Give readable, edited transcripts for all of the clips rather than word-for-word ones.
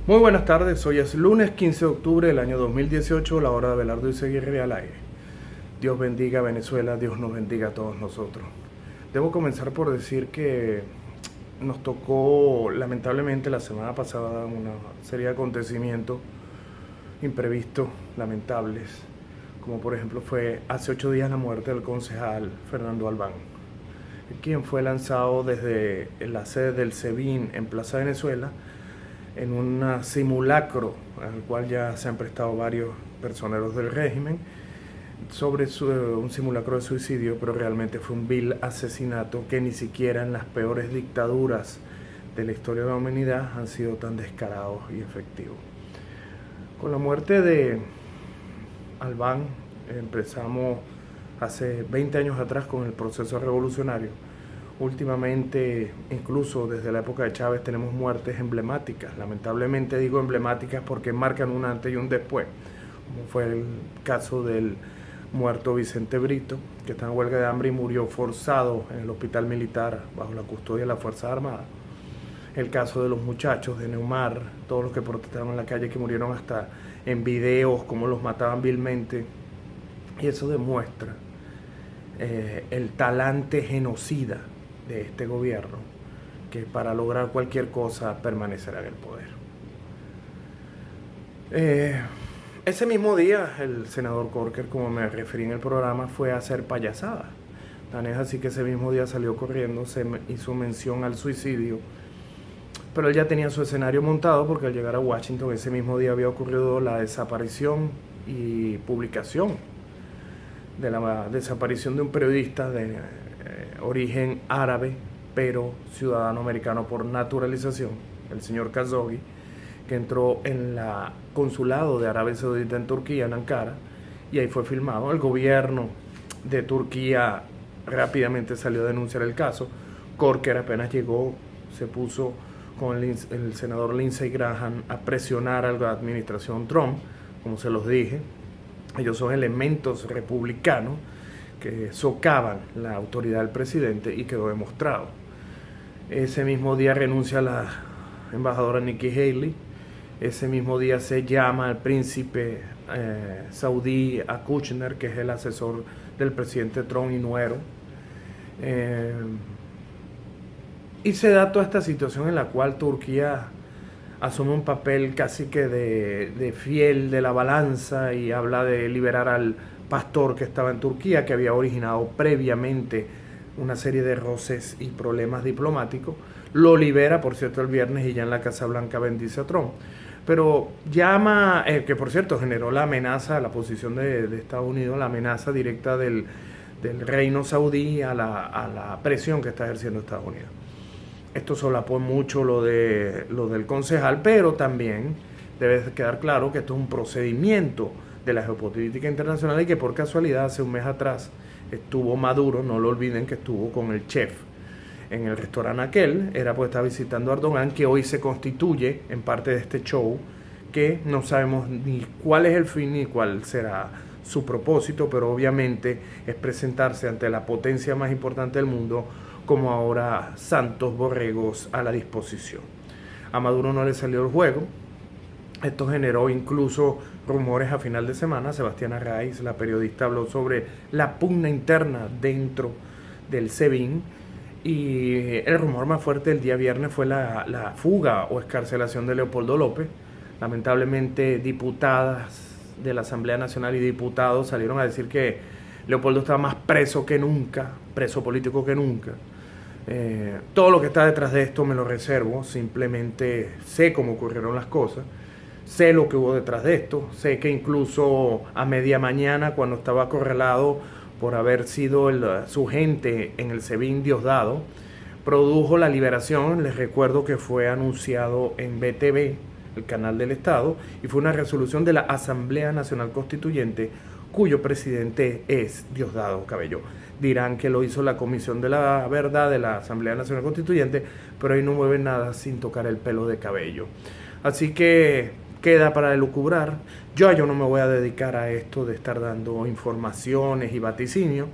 Muy buenas tardes, hoy es lunes 15 de octubre del año 2018, la hora de Abelardo Izaguirre al aire. Dios bendiga a Venezuela, Dios nos bendiga a todos nosotros. Debo comenzar por decir que nos tocó lamentablemente la semana pasada una serie de acontecimientos imprevistos, lamentables, como por ejemplo fue hace 8 días la muerte del concejal Fernando Albán, quien fue lanzado desde la sede del SEBIN en Plaza Venezuela en un simulacro al cual ya se han prestado varios personeros del régimen sobre un simulacro de suicidio, pero realmente fue un vil asesinato que ni siquiera en las peores dictaduras de la historia de la humanidad han sido tan descarados y efectivos. Con la muerte de Albán empezamos hace 20 años atrás con el proceso revolucionario. Últimamente, incluso desde la época de Chávez, tenemos muertes emblemáticas. Lamentablemente digo emblemáticas porque marcan un antes y un después, como fue el caso del muerto Vicente Brito, que está en huelga de hambre y murió forzado en el hospital militar bajo la custodia de las Fuerzas Armadas. El caso de los muchachos de Neumar, todos los que protestaron en la calle, que murieron hasta en videos, cómo los mataban vilmente. Y eso demuestra el talante genocida de este gobierno, que para lograr cualquier cosa permanecerá en el poder. Ese mismo día el senador Corker, como me referí en el programa, fue a hacer payasada. Tan es así que ese mismo día salió corriendo, se hizo mención al suicidio, pero él ya tenía su escenario montado porque al llegar a Washington ese mismo día había ocurrido la desaparición y publicación de la desaparición de un periodista de origen árabe, pero ciudadano americano por naturalización, el señor Khashoggi, que entró en la consulado de Arabia Saudita en Turquía, en Ankara, y ahí fue filmado. El gobierno de Turquía rápidamente salió a denunciar el caso. Corker apenas llegó, se puso con el senador Lindsey Graham a presionar a la administración Trump, como se los dije. Ellos son elementos republicanos que socavan la autoridad del presidente y quedó demostrado. Ese mismo día renuncia la embajadora Nikki Haley. Ese mismo día se llama al príncipe saudí a Kushner, que es el asesor del presidente Trump y nuero. Y se da toda esta situación en la cual Turquía asume un papel casi que de fiel de la balanza y habla de liberar al pastor que estaba en Turquía, que había originado previamente una serie de roces y problemas diplomáticos. Lo libera, por cierto, el viernes y ya en la Casa Blanca bendice a Trump. Pero llama, que por cierto generó la amenaza, la posición de Estados Unidos, la amenaza directa del reino saudí a la presión que está ejerciendo Estados Unidos. Esto solapó mucho lo del concejal, pero también debe quedar claro que esto es un procedimiento de la geopolítica internacional y que por casualidad hace un mes atrás estuvo Maduro, no lo olviden que estuvo con el chef en el restaurante aquel, era pues estar visitando a Erdogan, que hoy se constituye en parte de este show, que no sabemos ni cuál es el fin ni cuál será su propósito, pero obviamente es presentarse ante la potencia más importante del mundo como ahora santos borregos a la disposición. A Maduro no le salió el juego. Esto generó incluso rumores a final de semana. Sebastián Arraiz, la periodista, habló sobre la pugna interna dentro del SEBIN. Y el rumor más fuerte del día viernes fue la fuga o excarcelación de Leopoldo López. Lamentablemente, diputadas de la Asamblea Nacional y diputados salieron a decir que Leopoldo estaba más preso que nunca, preso político que nunca. Todo lo que está detrás de esto me lo reservo, simplemente sé cómo ocurrieron las cosas, sé lo que hubo detrás de esto, sé que incluso a media mañana, cuando estaba acorralado por haber sido su gente en el SEBIN Diosdado, produjo la liberación. Les recuerdo que fue anunciado en BTV, el canal del Estado, y fue una resolución de la Asamblea Nacional Constituyente, cuyo presidente es Diosdado Cabello. Dirán que lo hizo la Comisión de la Verdad de la Asamblea Nacional Constituyente, pero ahí no mueve nada sin tocar el pelo de Cabello. Así que queda para elucubrar. Yo no me voy a dedicar a esto de estar dando informaciones y vaticinios.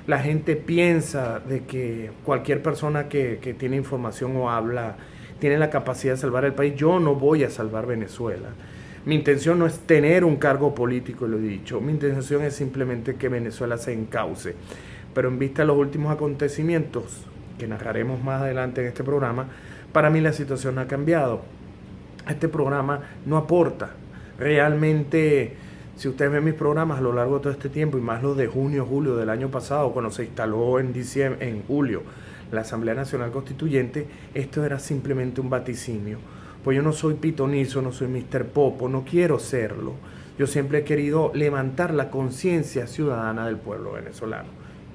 La gente piensa de que cualquier persona que tiene información o habla tiene la capacidad de salvar el país. Yo no voy a salvar Venezuela. Mi intención no es tener un cargo político, lo he dicho. Mi intención es simplemente que Venezuela se encauce. Pero en vista de los últimos acontecimientos, que narraremos más adelante en este programa, para mí la situación ha cambiado. Este programa no aporta. Realmente, si ustedes ven mis programas a lo largo de todo este tiempo, y más los de junio, julio del año pasado, cuando se instaló en julio, la Asamblea Nacional Constituyente, esto era simplemente un vaticinio. Pues yo no soy pitonizo, no soy Mr. Popo, no quiero serlo. Yo siempre he querido levantar la conciencia ciudadana del pueblo venezolano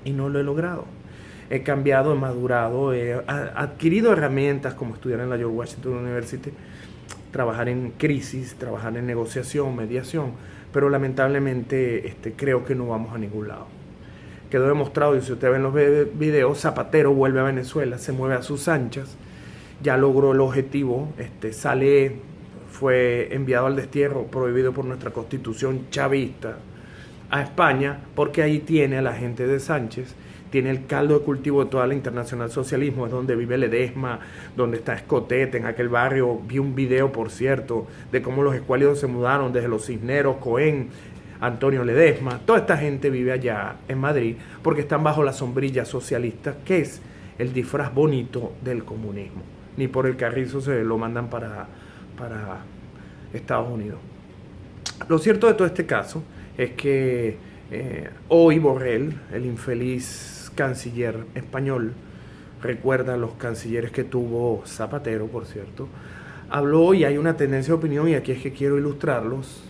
y no lo he logrado. He cambiado, he madurado, he adquirido herramientas como estudiar en la George Washington University, trabajar en crisis, trabajar en negociación, mediación, pero lamentablemente creo que no vamos a ningún lado. Quedó demostrado, y si ustedes ven los videos, Zapatero vuelve a Venezuela, se mueve a sus anchas, ya logró el objetivo, fue enviado al destierro, prohibido por nuestra constitución chavista, a España, porque ahí tiene a la gente de Sánchez, tiene el caldo de cultivo de toda la internacional socialismo, es donde vive Ledesma, donde está Escotete, en aquel barrio. Vi un video, por cierto, de cómo los escuálidos se mudaron desde Los Cisneros, Cohen, Antonio Ledesma. Toda esta gente vive allá en Madrid porque están bajo la sombrilla socialista, que es el disfraz bonito del comunismo. Ni por el carrizo se lo mandan para Estados Unidos. Lo cierto de todo este caso es que hoy Borrell, el infeliz canciller español, recuerda a los cancilleres que tuvo Zapatero, por cierto, habló, y hay una tendencia de opinión, y aquí es que quiero ilustrarlos,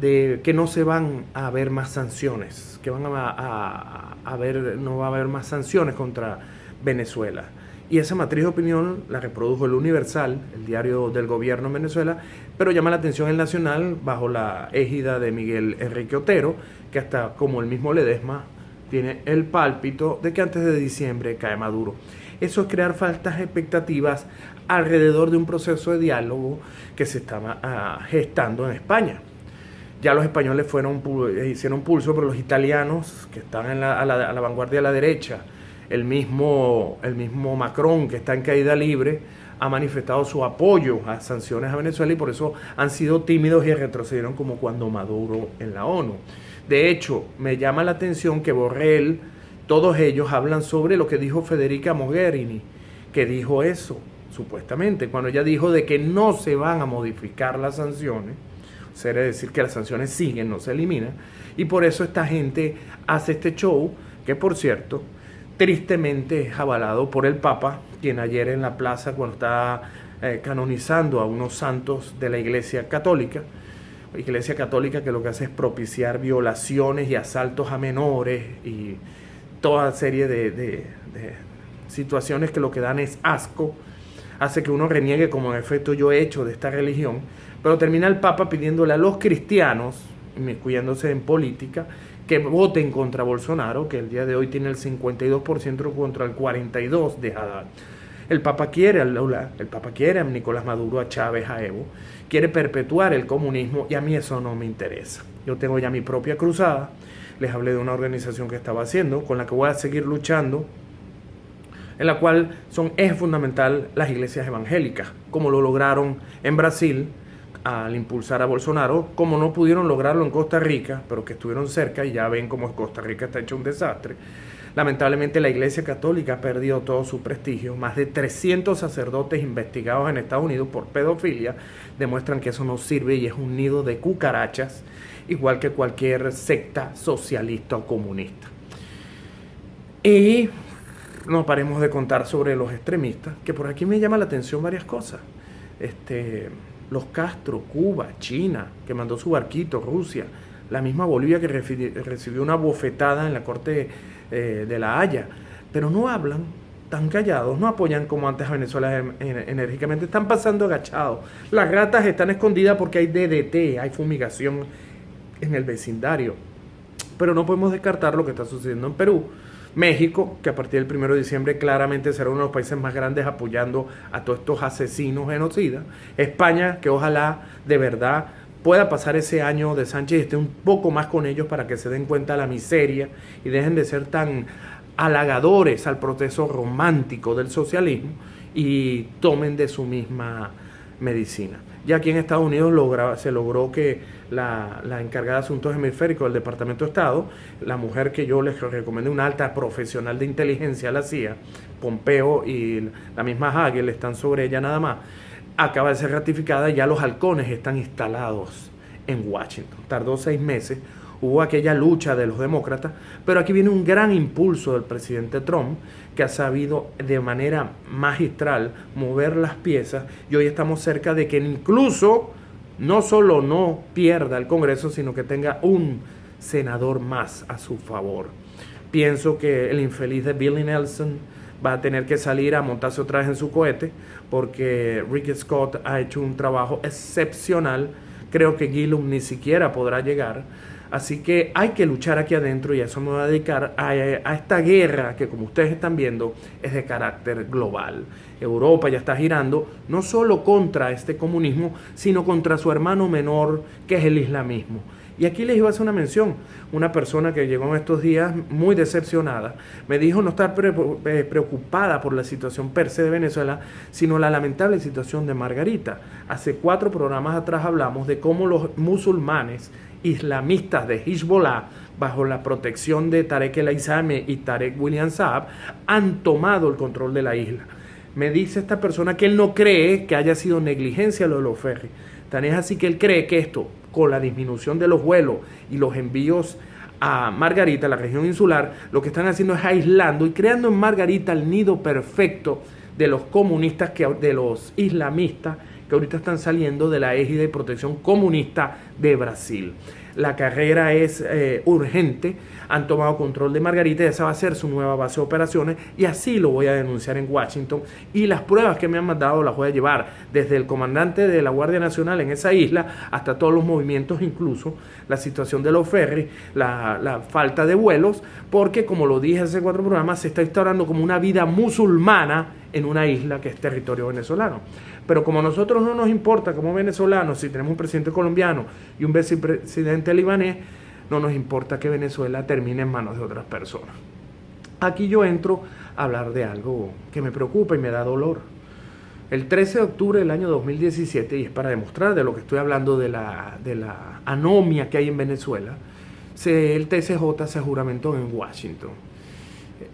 de que no se van a haber más sanciones, que no va a haber más sanciones contra Venezuela. Y esa matriz de opinión la reprodujo el Universal, el diario del gobierno en Venezuela, pero llama la atención el Nacional bajo la égida de Miguel Enrique Otero, que hasta como el mismo Ledesma tiene el pálpito de que antes de diciembre cae Maduro. Eso es crear falsas expectativas alrededor de un proceso de diálogo que se estaba gestando en España. Ya los españoles hicieron pulso, pero los italianos, que están a la vanguardia de la derecha, el mismo Macron, que está en caída libre, ha manifestado su apoyo a sanciones a Venezuela, y por eso han sido tímidos y retrocedieron como cuando Maduro en la ONU. De hecho, me llama la atención que Borrell, todos ellos hablan sobre lo que dijo Federica Mogherini, que dijo eso, supuestamente, cuando ella dijo de que no se van a modificar las sanciones, o sea, es decir, que las sanciones siguen, no se eliminan, y por eso esta gente hace este show, que por cierto, tristemente es avalado por el Papa, quien ayer en la plaza, cuando está canonizando a unos santos de la Iglesia Católica que lo que hace es propiciar violaciones y asaltos a menores y toda serie de situaciones que lo que dan es asco, hace que uno reniegue, como en efecto yo he hecho, de esta religión, pero termina el Papa pidiéndole a los cristianos, inmiscuyéndose en política, que voten contra Bolsonaro, que el día de hoy tiene el 52% contra el 42% de Haddad. El Papa quiere a Nicolás Maduro, a Chávez, a Evo, quiere perpetuar el comunismo, y a mí eso no me interesa. Yo tengo ya mi propia cruzada, les hablé de una organización que estaba haciendo, con la que voy a seguir luchando, en la cual es fundamental las iglesias evangélicas, como lo lograron en Brasil, al impulsar a Bolsonaro, como no pudieron lograrlo en Costa Rica, pero que estuvieron cerca, y ya ven cómo Costa Rica está hecho un desastre. Lamentablemente la Iglesia Católica ha perdido todo su prestigio. Más de 300 sacerdotes investigados en Estados Unidos por pedofilia demuestran que eso no sirve y es un nido de cucarachas, igual que cualquier secta socialista o comunista. Y no paremos de contar sobre los extremistas, que por aquí me llama la atención varias cosas. Los Castro, Cuba, China, que mandó su barquito, Rusia, la misma Bolivia que recibió una bofetada en la Corte de La Haya, pero no hablan, tan callados, no apoyan como antes a Venezuela enérgicamente, están pasando agachados. Las ratas están escondidas porque hay DDT, hay fumigación en el vecindario, pero no podemos descartar lo que está sucediendo en Perú. México, que a partir del 1 de diciembre claramente será uno de los países más grandes apoyando a todos estos asesinos genocidas. España, que ojalá de verdad pueda pasar ese año de Sánchez y esté un poco más con ellos para que se den cuenta de la miseria y dejen de ser tan halagadores al proceso romántico del socialismo. y tomen de su misma medicina. Ya aquí en Estados Unidos se logró que la encargada de asuntos hemisféricos del Departamento de Estado, la mujer que yo les recomendé, una alta profesional de inteligencia, la CIA, Pompeo y la misma Hagel están sobre ella nada más, acaba de ser ratificada y ya los halcones están instalados en Washington. Tardó 6 meses, hubo aquella lucha de los demócratas, pero aquí viene un gran impulso del presidente Trump, que ha sabido de manera magistral mover las piezas, y hoy estamos cerca de que incluso no solo no pierda el Congreso, sino que tenga un senador más a su favor. Pienso que el infeliz de Billy Nelson va a tener que salir a montarse otra vez en su cohete, porque Rick Scott ha hecho un trabajo excepcional. Creo que Gillum ni siquiera podrá llegar. Así que hay que luchar aquí adentro, y a eso me voy a dedicar, a esta guerra que, como ustedes están viendo, es de carácter global. Europa ya está girando no solo contra este comunismo, sino contra su hermano menor, que es el islamismo. Y aquí les iba a hacer una mención. Una persona que llegó en estos días muy decepcionada me dijo no estar preocupada por la situación per se de Venezuela, sino la lamentable situación de Margarita. Hace 4 programas atrás hablamos de cómo los musulmanes islamistas de Hezbollah, bajo la protección de Tarek El Aissami y Tarek William Saab, han tomado el control de la isla. Me dice esta persona que él no cree que haya sido negligencia lo de los ferries. Tan es así que él cree que esto, con la disminución de los vuelos y los envíos a Margarita, la región insular, lo que están haciendo es aislando y creando en Margarita el nido perfecto de los comunistas, de los islamistas, que ahorita están saliendo de la égida de protección comunista de Brasil. La carrera es urgente, han tomado control de Margarita y esa va a ser su nueva base de operaciones, y así lo voy a denunciar en Washington, y las pruebas que me han mandado las voy a llevar desde el comandante de la Guardia Nacional en esa isla hasta todos los movimientos, incluso la situación de los ferries, la falta de vuelos, porque como lo dije hace 4 programas, se está instaurando como una vida musulmana en una isla que es territorio venezolano. Pero como a nosotros no nos importa como venezolanos, si tenemos un presidente colombiano y un vicepresidente libanés, no nos importa que Venezuela termine en manos de otras personas. Aquí yo entro a hablar de algo que me preocupa y me da dolor. El 13 de octubre del año 2017, y es para demostrar de lo que estoy hablando, de la anomia que hay en Venezuela, el TSJ se juramentó en Washington.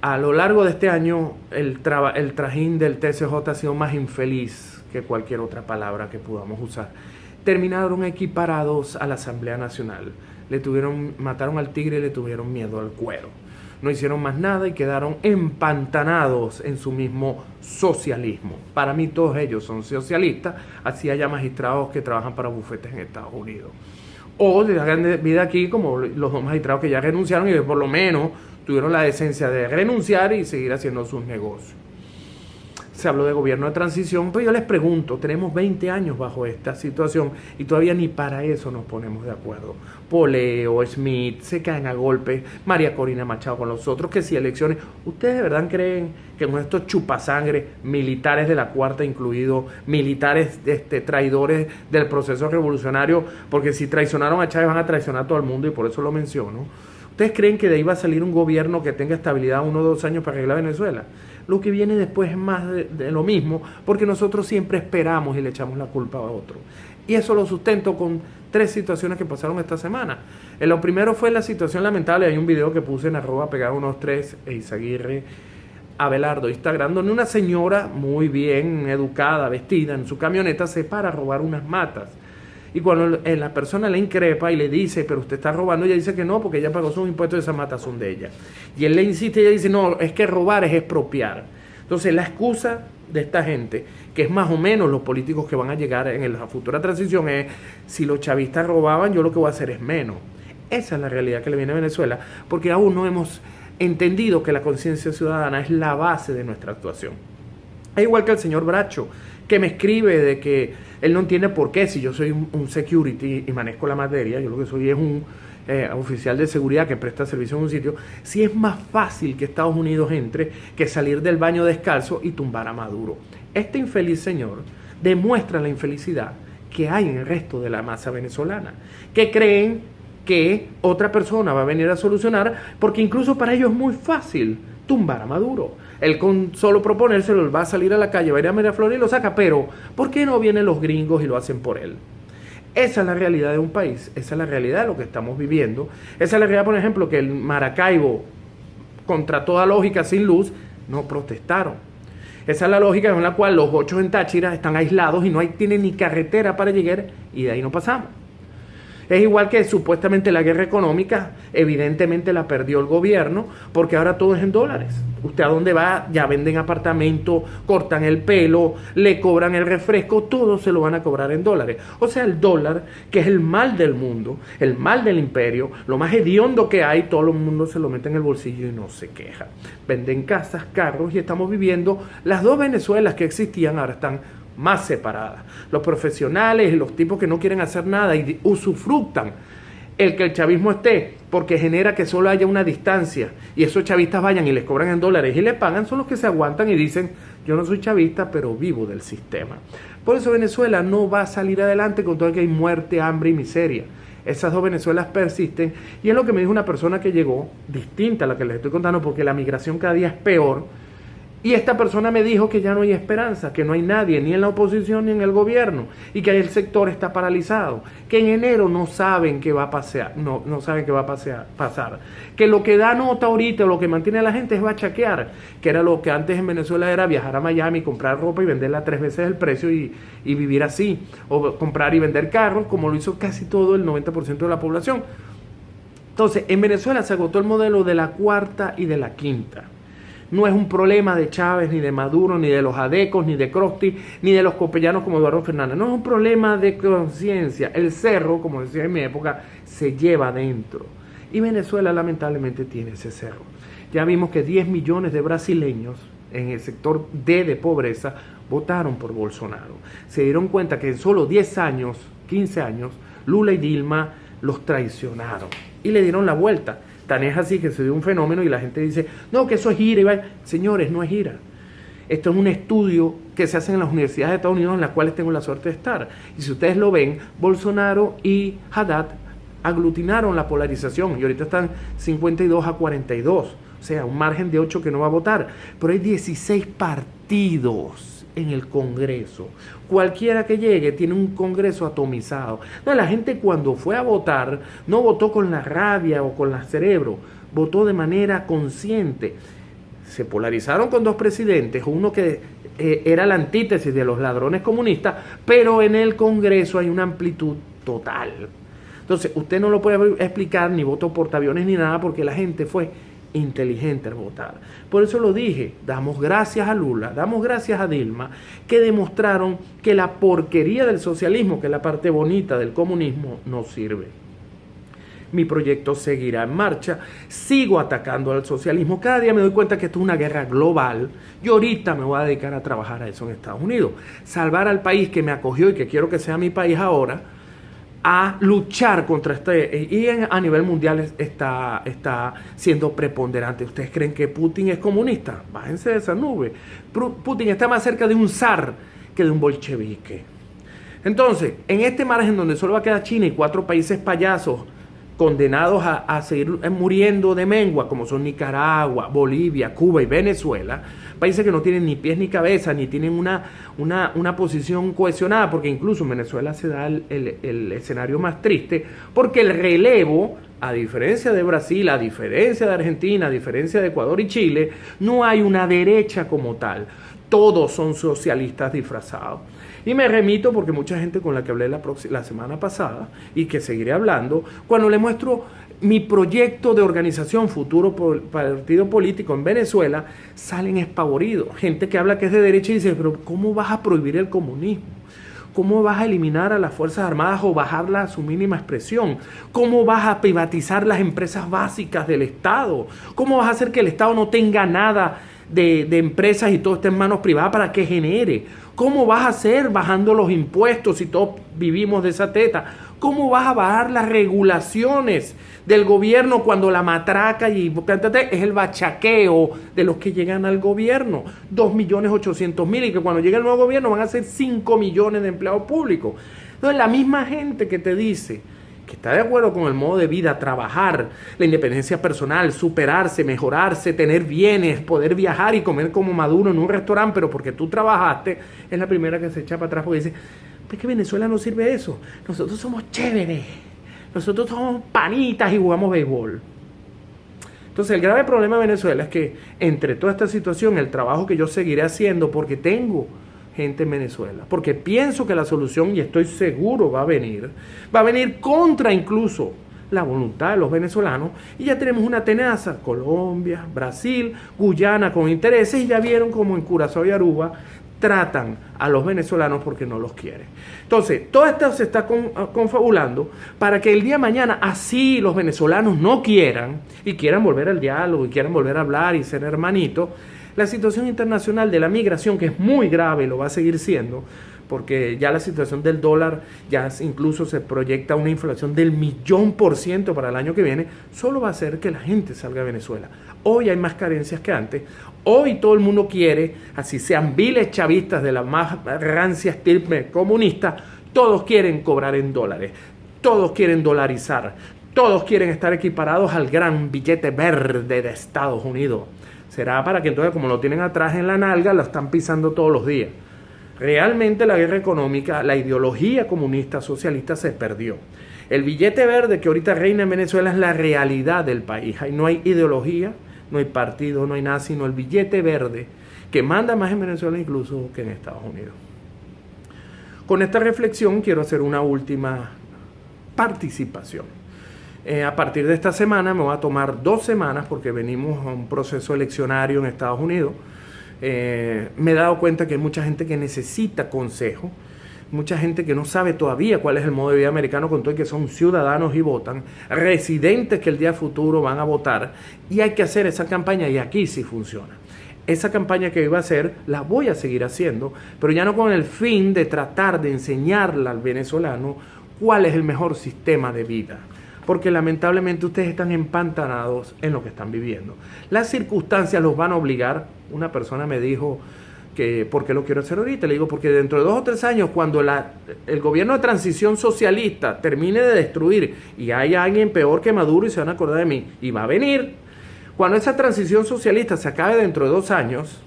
A lo largo de este año, el trajín del TSJ ha sido más infeliz que cualquier otra palabra que podamos usar. Terminaron equiparados a la Asamblea Nacional. Mataron al tigre y le tuvieron miedo al cuero. No hicieron más nada y quedaron empantanados en su mismo socialismo. Para mí todos ellos son socialistas, así haya magistrados que trabajan para bufetes en Estados Unidos. O de hagan vida aquí como los 2 magistrados que ya renunciaron y que por lo menos tuvieron la decencia de renunciar y seguir haciendo sus negocios. Se habló de gobierno de transición, pero yo les pregunto, tenemos 20 años bajo esta situación y todavía ni para eso nos ponemos de acuerdo. Poleo, Smith, se caen a golpes, María Corina Machado con los otros, que si elecciones. ¿Ustedes de verdad creen que con estos chupasangres, militares de la cuarta incluidos, militares traidores del proceso revolucionario, porque si traicionaron a Chávez van a traicionar a todo el mundo y por eso lo menciono? ¿Ustedes creen que de ahí va a salir un gobierno que tenga estabilidad 1 o 2 años para arreglar Venezuela? Lo que viene después es más de lo mismo, porque nosotros siempre esperamos y le echamos la culpa a otro. Y eso lo sustento con 3 situaciones que pasaron esta semana. Lo primero fue la situación lamentable. Hay un video que puse en @pegado13, Eizaguirre Abelardo, Instagram, donde una señora muy bien educada, vestida, en su camioneta se para a robar unas matas. Y cuando la persona le increpa y le dice, pero usted está robando, ella dice que no, porque ella pagó sus impuestos y esas matas son de ella. Y él le insiste y ella dice, no, es que robar es expropiar. Entonces la excusa de esta gente, que es más o menos los políticos que van a llegar en la futura transición, es, si los chavistas robaban, yo lo que voy a hacer es menos. Esa es la realidad que le viene a Venezuela, porque aún no hemos entendido que la conciencia ciudadana es la base de nuestra actuación. Es igual que el señor Bracho, que me escribe de que él no entiende por qué, si yo soy un security y manejo la materia, yo lo que soy es un oficial de seguridad que presta servicio en un sitio, si es más fácil que Estados Unidos entre que salir del baño descalzo y tumbar a Maduro. Este infeliz señor demuestra la infelicidad que hay en el resto de la masa venezolana, que creen que otra persona va a venir a solucionar, porque incluso para ellos es muy fácil tumbar a Maduro. Él con solo proponérselo, él va a salir a la calle, va a ir a Miraflores y lo saca, pero ¿por qué no vienen los gringos y lo hacen por él? Esa es la realidad de un país, esa es la realidad de lo que estamos viviendo, esa es la realidad, por ejemplo, que en Maracaibo, contra toda lógica, sin luz, no protestaron. Esa es la lógica en la cual los 8 en Táchira están aislados y no tienen ni carretera para llegar y de ahí no pasamos. Es igual que supuestamente la guerra económica, evidentemente la perdió el gobierno, porque ahora todo es en dólares. Usted a dónde va, ya venden apartamentos, cortan el pelo, le cobran el refresco, todo se lo van a cobrar en dólares. O sea, el dólar, que es el mal del mundo, el mal del imperio, lo más hediondo que hay, todo el mundo se lo mete en el bolsillo y no se queja. Venden casas, carros y estamos viviendo las dos Venezuelas que existían, ahora están más separadas. Los profesionales y los tipos que no quieren hacer nada y usufructan el que el chavismo esté, porque genera que solo haya una distancia y esos chavistas vayan y les cobran en dólares y les pagan, son los que se aguantan y dicen, yo no soy chavista, pero vivo del sistema. Por eso Venezuela no va a salir adelante con todo el que hay muerte, hambre y miseria. Esas dos Venezuelas persisten y es lo que me dijo una persona que llegó, distinta a la que les estoy contando, porque la migración cada día es peor. Y esta persona me dijo que ya no hay esperanza, que no hay nadie, ni en la oposición ni en el gobierno, y que el sector está paralizado, que en enero no saben qué va a pasar, no saben qué va a pasar, que lo que da nota ahorita, lo que mantiene a la gente es bachaquear, que era lo que antes en Venezuela era viajar a Miami, comprar ropa y venderla 3 veces el precio y vivir así, o comprar y vender carros, como lo hizo casi todo el 90% de la población. Entonces, en Venezuela se agotó el modelo de la cuarta y de la quinta. No es un problema de Chávez, ni de Maduro, ni de los adecos, ni de Crosti, ni de los copellanos como Eduardo Fernández. No es un problema de conciencia. El cerro, como decía en mi época, se lleva adentro. Y Venezuela lamentablemente tiene ese cerro. Ya vimos que 10 millones de brasileños en el sector D de pobreza votaron por Bolsonaro. Se dieron cuenta que en solo 10 años, 15 años, Lula y Dilma los traicionaron y le dieron la vuelta. Tan es así que se dio un fenómeno y la gente dice, no, que eso es gira. Y va. Señores, no es gira. Esto es un estudio que se hace en las universidades de Estados Unidos en las cuales tengo la suerte de estar. Y si ustedes lo ven, Bolsonaro y Haddad aglutinaron la polarización y ahorita están 52-42. O sea, un margen de 8 que no va a votar. Pero hay 16 partidos en el Congreso. Cualquiera que llegue tiene un Congreso atomizado. No, la gente cuando fue a votar no votó con la rabia o con el cerebro, votó de manera consciente. Se polarizaron con 2 presidentes, uno que era la antítesis de los ladrones comunistas, pero en el Congreso hay una amplitud total. Entonces, usted no lo puede explicar, ni votó portaaviones ni nada, porque la gente fue inteligente al votar. Por eso lo dije, damos gracias a Lula, damos gracias a Dilma, que demostraron que la porquería del socialismo, que es la parte bonita del comunismo, no sirve. Mi proyecto seguirá en marcha, sigo atacando al socialismo, cada día me doy cuenta que esto es una guerra global, y ahorita me voy a dedicar a trabajar a eso en Estados Unidos, salvar al país que me acogió y que quiero que sea mi país ahora, a luchar contra este, y a nivel mundial está siendo preponderante. ¿Ustedes creen que Putin es comunista? Bájense de esa nube. Putin está más cerca de un zar que de un bolchevique. Entonces, en este margen donde solo va a quedar China y 4 países payasos condenados a seguir muriendo de mengua, como son Nicaragua, Bolivia, Cuba y Venezuela, países que no tienen ni pies ni cabeza, ni tienen una posición cohesionada, porque incluso en Venezuela se da el escenario más triste, porque el relevo, a diferencia de Brasil, a diferencia de Argentina, a diferencia de Ecuador y Chile, no hay una derecha como tal. Todos son socialistas disfrazados. Y me remito porque mucha gente con la que hablé la semana pasada y que seguiré hablando, cuando le muestro mi proyecto de organización futuro partido político en Venezuela, salen espavoridos. Gente que habla que es de derecha y dice, pero ¿cómo vas a prohibir el comunismo? ¿Cómo vas a eliminar a las Fuerzas Armadas o bajarla a su mínima expresión? ¿Cómo vas a privatizar las empresas básicas del Estado? ¿Cómo vas a hacer que el Estado no tenga nada de empresas y todo esté en manos privadas para que genere? ¿Cómo vas a hacer bajando los impuestos si todos vivimos de esa teta? ¿Cómo vas a bajar las regulaciones del gobierno cuando la matraca y es el bachaqueo de los que llegan al gobierno? 2.800.000 y que cuando llegue el nuevo gobierno van a ser 5 millones de empleados públicos. Entonces la misma gente que te dice que está de acuerdo con el modo de vida, trabajar, la independencia personal, superarse, mejorarse, tener bienes, poder viajar y comer como Maduro en un restaurante, pero porque tú trabajaste, es la primera que se echa para atrás porque dice, es que Venezuela no sirve eso, nosotros somos chéveres, nosotros somos panitas y jugamos béisbol. Entonces el grave problema de Venezuela es que entre toda esta situación, el trabajo que yo seguiré haciendo porque tengo gente en Venezuela, porque pienso que la solución, y estoy seguro va a venir contra incluso la voluntad de los venezolanos, y ya tenemos una tenaza, Colombia, Brasil, Guyana con intereses, y ya vieron como en Curazao y Aruba tratan a los venezolanos porque no los quieren. Entonces, todo esto se está confabulando para que el día de mañana así los venezolanos no quieran y quieran volver al diálogo y quieran volver a hablar y ser hermanitos. La situación internacional de la migración, que es muy grave, lo va a seguir siendo, porque ya la situación del dólar, ya incluso se proyecta una inflación del 1.000.000% para el año que viene, solo va a hacer que la gente salga de Venezuela. Hoy hay más carencias que antes. Hoy todo el mundo quiere, así sean viles chavistas de la más rancia estirpe comunista, todos quieren cobrar en dólares, todos quieren dolarizar, todos quieren estar equiparados al gran billete verde de Estados Unidos. Será para que entonces, como lo tienen atrás en la nalga, lo están pisando todos los días. Realmente la guerra económica, la ideología comunista socialista se perdió. El billete verde que ahorita reina en Venezuela es la realidad del país. Ahí no hay ideología, no hay partido, no hay nada, sino el billete verde que manda más en Venezuela incluso que en Estados Unidos. Con esta reflexión quiero hacer una última participación. A partir de esta semana me voy a tomar 2 semanas porque venimos a un proceso eleccionario en Estados Unidos. Me he dado cuenta que hay mucha gente que necesita consejo, mucha gente que no sabe todavía cuál es el modo de vida americano, con todo y que son ciudadanos y votan, residentes que el día futuro van a votar, y hay que hacer esa campaña, y aquí sí funciona. Esa campaña que iba a hacer, la voy a seguir haciendo, pero ya no con el fin de tratar de enseñarle al venezolano cuál es el mejor sistema de vida, porque lamentablemente ustedes están empantanados en lo que están viviendo. Las circunstancias los van a obligar. Una persona me dijo que ¿por qué lo quiero hacer ahorita? Le digo, porque dentro de 2 o 3 años, cuando el gobierno de transición socialista termine de destruir y haya alguien peor que Maduro y se van a acordar de mí, y va a venir, cuando esa transición socialista se acabe dentro de 2 años,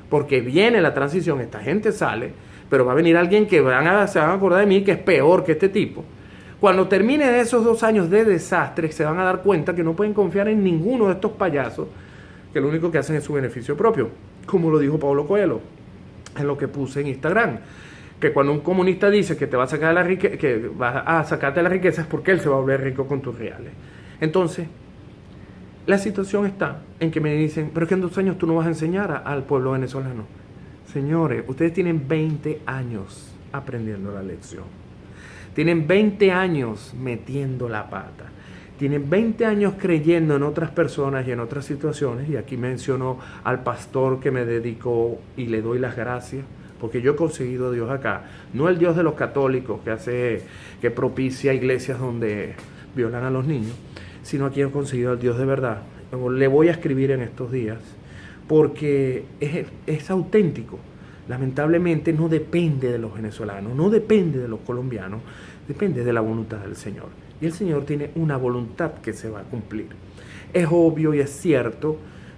porque viene la transición, esta gente sale, pero va a venir alguien que se van a acordar de mí que es peor que este tipo. Cuando termine esos 2 años de desastre, se van a dar cuenta que no pueden confiar en ninguno de estos payasos, que lo único que hacen es su beneficio propio, como lo dijo Paulo Coelho, en lo que puse en Instagram, que cuando un comunista dice que te va a sacar que va a sacarte la riqueza, es porque él se va a volver rico con tus reales. Entonces, la situación está en que me dicen, pero es que en 2 años tú no vas a enseñar al pueblo venezolano. Señores, ustedes tienen 20 años aprendiendo la lección. Tienen 20 años metiendo la pata. Tienen 20 años creyendo en otras personas y en otras situaciones. Y aquí menciono al pastor que me dedicó y le doy las gracias, porque yo he conseguido a Dios acá. No el Dios de los católicos que propicia iglesias donde violan a los niños, sino aquí he conseguido al Dios de verdad. Le voy a escribir en estos días porque es auténtico. Lamentablemente no depende de los venezolanos, no depende de los colombianos, depende de la voluntad del Señor. Y el Señor tiene una voluntad que se va a cumplir. Es obvio y es cierto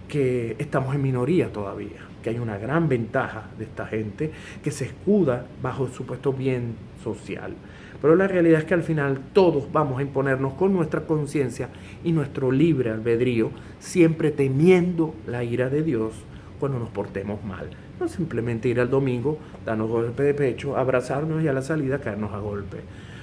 que estamos en minoría todavía, que hay una gran ventaja de esta gente que se escuda bajo el supuesto bien social. Pero la realidad es que al final todos vamos a imponernos con nuestra conciencia y nuestro libre albedrío, siempre temiendo la ira de Dios cuando nos portemos mal. No simplemente ir al domingo, darnos golpe de pecho, abrazarnos y a la salida caernos a golpe.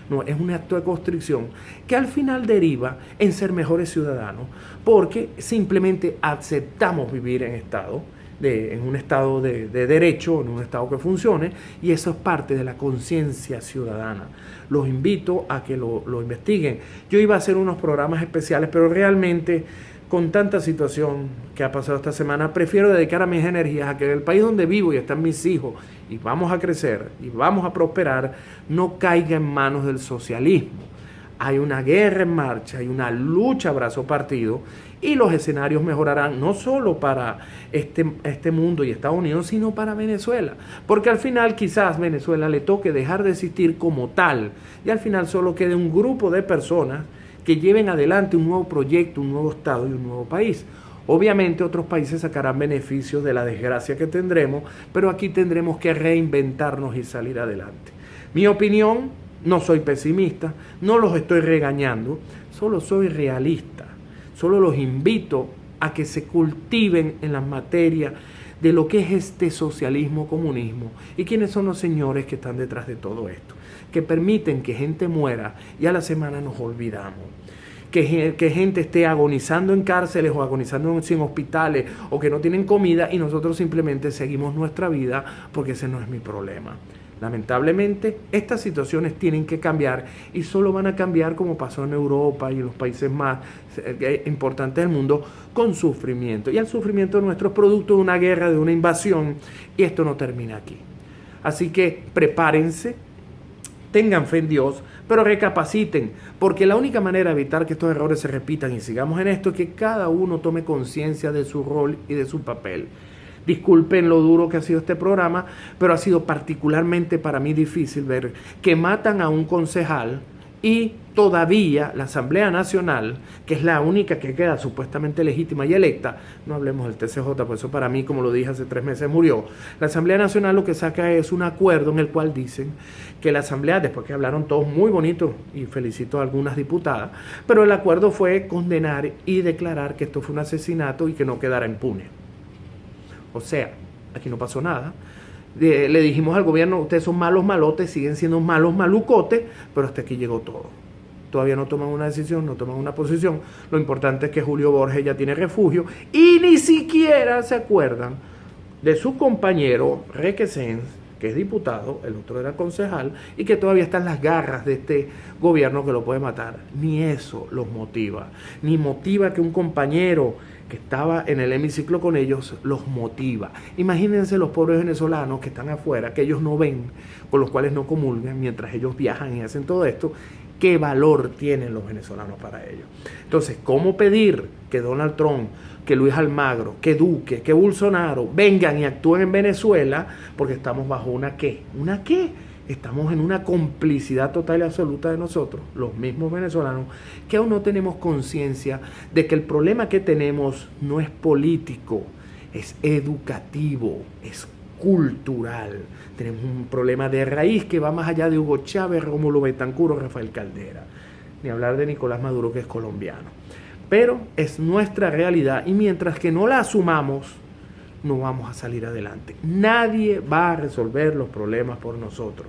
No, es un acto de constricción que al final deriva en ser mejores ciudadanos, porque simplemente aceptamos vivir en un estado de derecho, en un estado que funcione, y eso es parte de la conciencia ciudadana. Los invito a que lo investiguen. Yo iba a hacer unos programas especiales, pero realmente con tanta situación que ha pasado esta semana, prefiero dedicar a mis energías a que el país donde vivo y están mis hijos y vamos a crecer y vamos a prosperar, no caiga en manos del socialismo. hay una guerra en marcha, hay una lucha a brazo partido y los escenarios mejorarán no solo para este mundo y Estados Unidos, sino para Venezuela. Porque al final quizás Venezuela le toque dejar de existir como tal y al final solo quede un grupo de personas que lleven adelante un nuevo proyecto, un nuevo Estado y un nuevo país. Obviamente otros países sacarán beneficios de la desgracia que tendremos, pero aquí tendremos que reinventarnos y salir adelante. Mi opinión, no soy pesimista, no los estoy regañando, solo soy realista. Solo los invito a que se cultiven en la materia de lo que es este socialismo-comunismo y quiénes son los señores que están detrás de todo esto, que permiten que gente muera y a la semana nos olvidamos. Que gente esté agonizando en cárceles o agonizando en hospitales o que no tienen comida y nosotros simplemente seguimos nuestra vida porque ese no es mi problema. Lamentablemente, estas situaciones tienen que cambiar y solo van a cambiar como pasó en Europa y en los países más importantes del mundo con sufrimiento. Y el sufrimiento nuestro es producto de una guerra, de una invasión y esto no termina aquí. Así que prepárense, tengan fe en Dios, pero recapaciten, porque la única manera de evitar que estos errores se repitan y sigamos en esto es que cada uno tome conciencia de su rol y de su papel. Disculpen lo duro que ha sido este programa, pero ha sido particularmente para mí difícil ver que matan a un concejal y todavía la Asamblea Nacional, que es la única que queda supuestamente legítima y electa, no hablemos del TCJ, por eso para mí, como lo dije hace 3 meses, murió. La Asamblea Nacional lo que saca es un acuerdo en el cual dicen que la Asamblea, después que hablaron todos muy bonitos, y felicito a algunas diputadas, pero el acuerdo fue condenar y declarar que esto fue un asesinato y que no quedara impune. O sea, aquí no pasó nada. Le dijimos al gobierno, ustedes son malos malotes, siguen siendo malos malucotes, pero hasta aquí llegó todo. Todavía no toman una decisión, no toman una posición. Lo importante es que Julio Borges ya tiene refugio y ni siquiera se acuerdan de su compañero Requesens, que es diputado, el otro era concejal, y que todavía está en las garras de este gobierno que lo puede matar. Ni eso los motiva. Ni motiva que un compañero que estaba en el hemiciclo con ellos los motiva. Imagínense los pobres venezolanos que están afuera, que ellos no ven, con los cuales no comulgan, mientras ellos viajan y hacen todo esto. ¿Qué valor tienen los venezolanos para ellos? Entonces, ¿cómo pedir que Donald Trump, que Luis Almagro, que Duque, que Bolsonaro vengan y actúen en Venezuela? Porque estamos bajo ¿una qué? ¿Una qué? Estamos en una complicidad total y absoluta de nosotros, los mismos venezolanos, que aún no tenemos conciencia de que el problema que tenemos no es político, es educativo, es cultural. Tenemos un problema de raíz que va más allá de Hugo Chávez, Rómulo Betancourt o Rafael Caldera, ni hablar de Nicolás Maduro, que es colombiano. Pero es nuestra realidad y mientras que no la asumamos, no vamos a salir adelante. Nadie va a resolver los problemas por nosotros.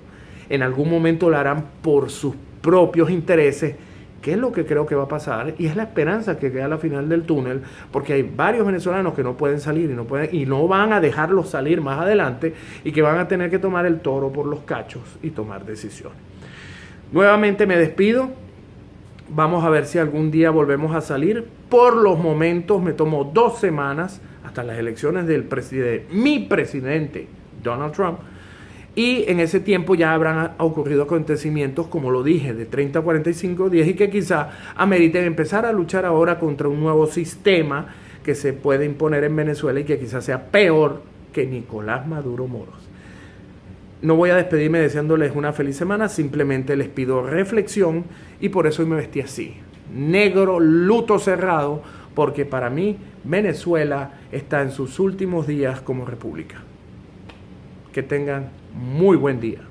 En algún momento lo harán por sus propios intereses, que es lo que creo que va a pasar, y es la esperanza que queda a la final del túnel, porque hay varios venezolanos que no pueden salir y no van a dejarlos salir más adelante y que van a tener que tomar el toro por los cachos y tomar decisiones. Nuevamente me despido. Vamos a ver si algún día volvemos a salir. Por los momentos me tomó 2 semanas hasta las elecciones del mi presidente, Donald Trump. Y en ese tiempo ya habrán ocurrido acontecimientos, como lo dije, de 30 a 45 días y que quizá ameriten empezar a luchar ahora contra un nuevo sistema que se puede imponer en Venezuela y que quizás sea peor que Nicolás Maduro Moros. No voy a despedirme deseándoles una feliz semana, simplemente les pido reflexión y por eso hoy me vestí así. Negro, luto cerrado, porque para mí Venezuela está en sus últimos días como república. Que tengan muy buen día.